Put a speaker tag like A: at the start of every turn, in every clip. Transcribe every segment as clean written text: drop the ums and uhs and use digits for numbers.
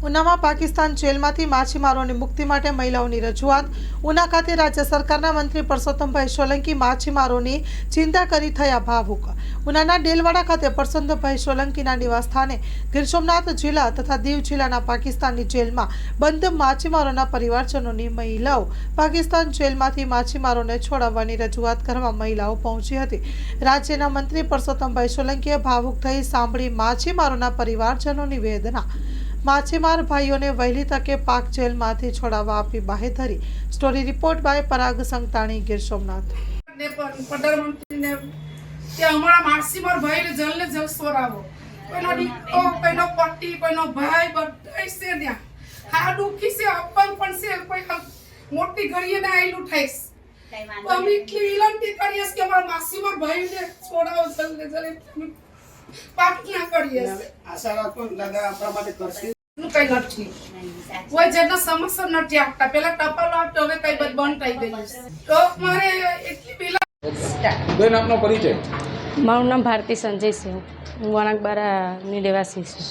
A: ઉનામાં પાકિસ્તાન જેલમાંથી માછીમારોની મુક્તિ માટે મહિલાઓની રજૂઆત। ઉના ખાતે રાજ્ય સરકારના મંત્રી પરસોત્તમભાઈ સોલંકી માછીમારોની ચિંતા કરી થયા ભાવુક। ઉનાના ડેલવાડા ખાતે પરસોત્તમભાઈ સોલંકીના નિવાસ સ્થાને ગીર સોમનાથ જિલ્લા તથા દીવ જિલ્લાના પાકિસ્તાનની જેલમાં બંધ માછીમારોના પરિવારજનોની મહિલાઓ પાકિસ્તાન જેલમાંથી માછીમારોને છોડાવવાની રજૂઆત કરવા મહિલાઓ પહોંચી હતી। રાજ્યના મંત્રી પરસોત્તમભાઈ સોલંકીએ ભાવુક થઈ સાંભળી માછીમારોના પરિવારજનોની વેદના। માછીમાર ભાઈઓને વહેલી તકે પાક જેલમાંથી છોડાવવા આપી બાહેધરી। સ્ટોરી રિપોર્ટ બાય પરાગ સંતાણી, ગીર સોમનાથ।
B: પ્રધાનમંત્રી ને કે અમારા માછીમાર ભાઈને જલ્દ ને જલ્દ છોડાવો। કોઈનો દીકરો, કોઈનો પતિ, કોઈનો ભાઈ બધાય છે ત્યાં। હા દુખી છે, અપંગ પણ છે, કોઈ મોટી ઘડીએ ને આયલું થાઈશ। અમે એટલી વિનંતી કરીએ કે અમારા માછીમાર ભાઈને છોડાવો જલ્દ ને જલ્દ। પાકના કરીએ
C: આશા રાખો દાદા આપણા માટે કરશે।
B: કઈ નથી, કોઈ જેના સમસ્યા નથી આપતા। પેલા ટપાલો આપતો, હવે કઈ બંધ થઈ ગયું છે। તો મારે એટલી
C: બેન આપનો પરિચય?
D: મારું નામ ભારતી સંજય છે। હું વણાકબારાની રહેવાસી છું।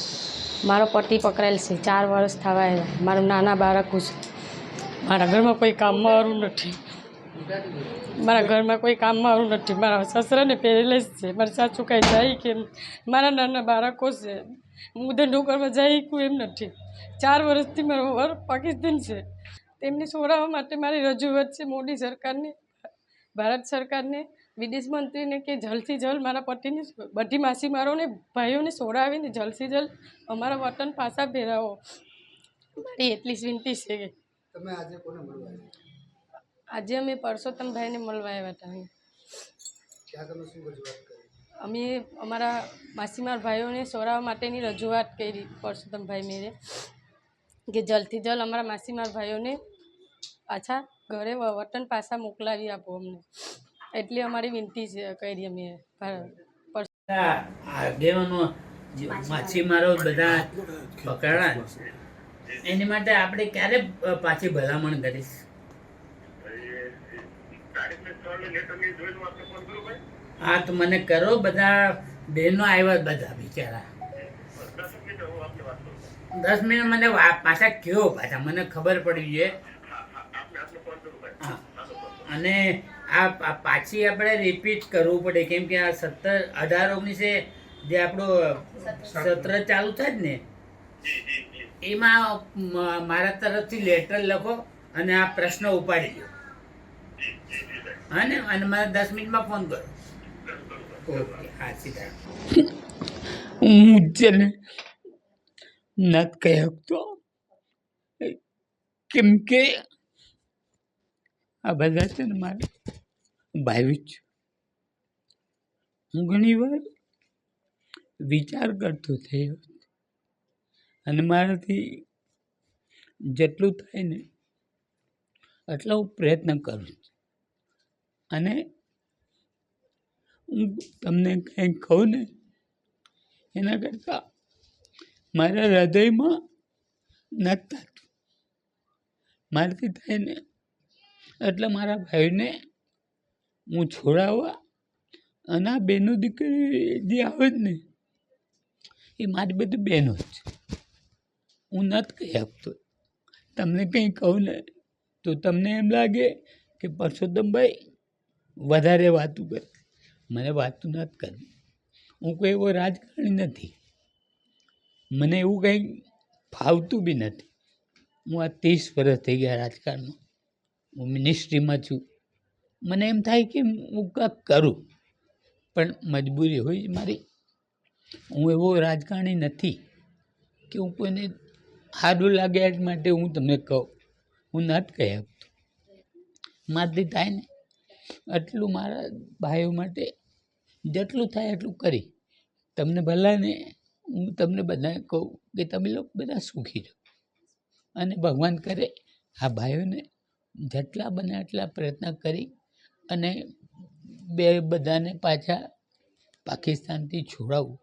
D: મારો પતિ પકડાયેલ છે, 4 વર્ષ થવા આવ્યા। મારું નાના બાળકો છે। મારા ઘરમાં કોઈ કામમાં વાળું નથી। મારા ઘરમાં કોઈ કામમાં વાળું નથી। મારા સસરાને પેરેલાઇઝ છે। મારા સાસુ કાંઈ જાય કે મારા નાના બાળકો છે। હું ધંધો કરવા જઈ શકું એમ નથી। 4 વર્ષથી મારો વર પાકિસ્તાન છે। તેમને છોડાવવા માટે મારી રજૂઆત છે મોદી સરકારને, ભારત સરકારને, વિદેશ મંત્રીને કે જલ્દથી જલ્દ મારા પતિને, બધી માછીમારોને ભાઈઓને છોડાવીને જલ્દથી જલ્દ અમારા વતન પાછા ફેરાવો। મારી એટલી જ વિનંતી છે।
C: તમે આજે કોને મળવા આવ્યા?
D: આજે અમે પરસોત્તમભાઈને મળવા આવ્યા હતા।
C: ત્યાં તમે શું રજૂઆત કરી?
D: અમે અમારા માછીમાર ભાઈઓને છોડાવવા માટેની રજૂઆત કરી પરસોત્તમભાઈ મેરે કે જલ્દથી જલ્દ અમારા માછીમાર ભાઈઓને પાછા ઘરે વતન પાછા મોકલાવી આપો અમને, એટલી અમારી વિનંતી છે કરી અમે।
E: આગેવાનો માછીમારો બધા પકડાણા એની માટે આપણે ક્યારે પાછી ભલામણ કરીશ? હા તો મને કરો, બધા બહેનો આવ્યા, બધા બિચારા 10 મિનિટ મને પાછા કયો, પાછા મને ખબર પડી છે। હા, અને આ પાછી આપણે રિપીટ કરવું પડે, કેમ કે આ 17-18-19 જે આપણો સત્ર ચાલુ થાય જ ને, એમાં મારા તરફથી લેટર લખો અને આ પ્રશ્ન ઉપાડી લો, હા ને? અને મને 10 મિનિટમાં ફોન કરો। ઓકે, હા, સીધા।
F: હું છે ને નથી કહી શકતો, કેમ કે આ બધા છે ને મારે ભાઈ છે। હું ઘણી વાર વિચાર કરતો થયો અને મારાથી જેટલું થાય ને એટલો હું પ્રયત્ન કરું છું। અને હું તમને કંઈ કહું ને એના કરતાં મારા હૃદયમાં નથી થતું। મારાથી થાય ને એટલે મારા ભાઈને હું છોડાવવા, અને આ બહેનો દીકરી જે આવે જ ને એ મારી બધી બહેનો જ છે। હું નથી કહી શકતો। તમને કંઈ કહું ને તો તમને એમ લાગે કે પરસોત્તમભાઈ વધારે વાતું કરે। મને વાતું નથી કરવી। હું કોઈ એવો રાજકારણી નથી, મને એવું કંઈ ફાવતું બી નથી। હું આ 30 વર્ષ થઈ ગયા રાજકારણમાં, હું મિનિસ્ટ્રીમાં છું। મને એમ થાય કે હું કાંઈક કરું, પણ મજબૂરી હોય મારી। હું એવો રાજકારણી નથી કે હું કોઈને સારું લાગે એ માટે હું તમને કહું। હું નથી કહી શકતો। મારાથી થાય ને એટલું મારા ભાઈઓ માટે જેટલું થાય એટલું કરી। તમને ભલાને હું તમને બધાને કહું કે તમે લોકો બધા સુખી રહો, અને ભગવાન કરે આ ભાઈઓને જેટલા બને એટલા પ્રયત્ન કરી અને બધાને પાછા પાકિસ્તાનથી છોડાવવું,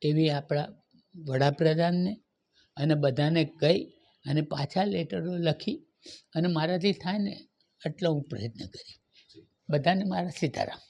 F: એવી આપણા વડાપ્રધાનને અને બધાને કહી અને પાછા લેટરો લખી અને મારાથી થાય ને એટલો હું પ્રયત્ન કરી। બધાને મારા સીતારામ।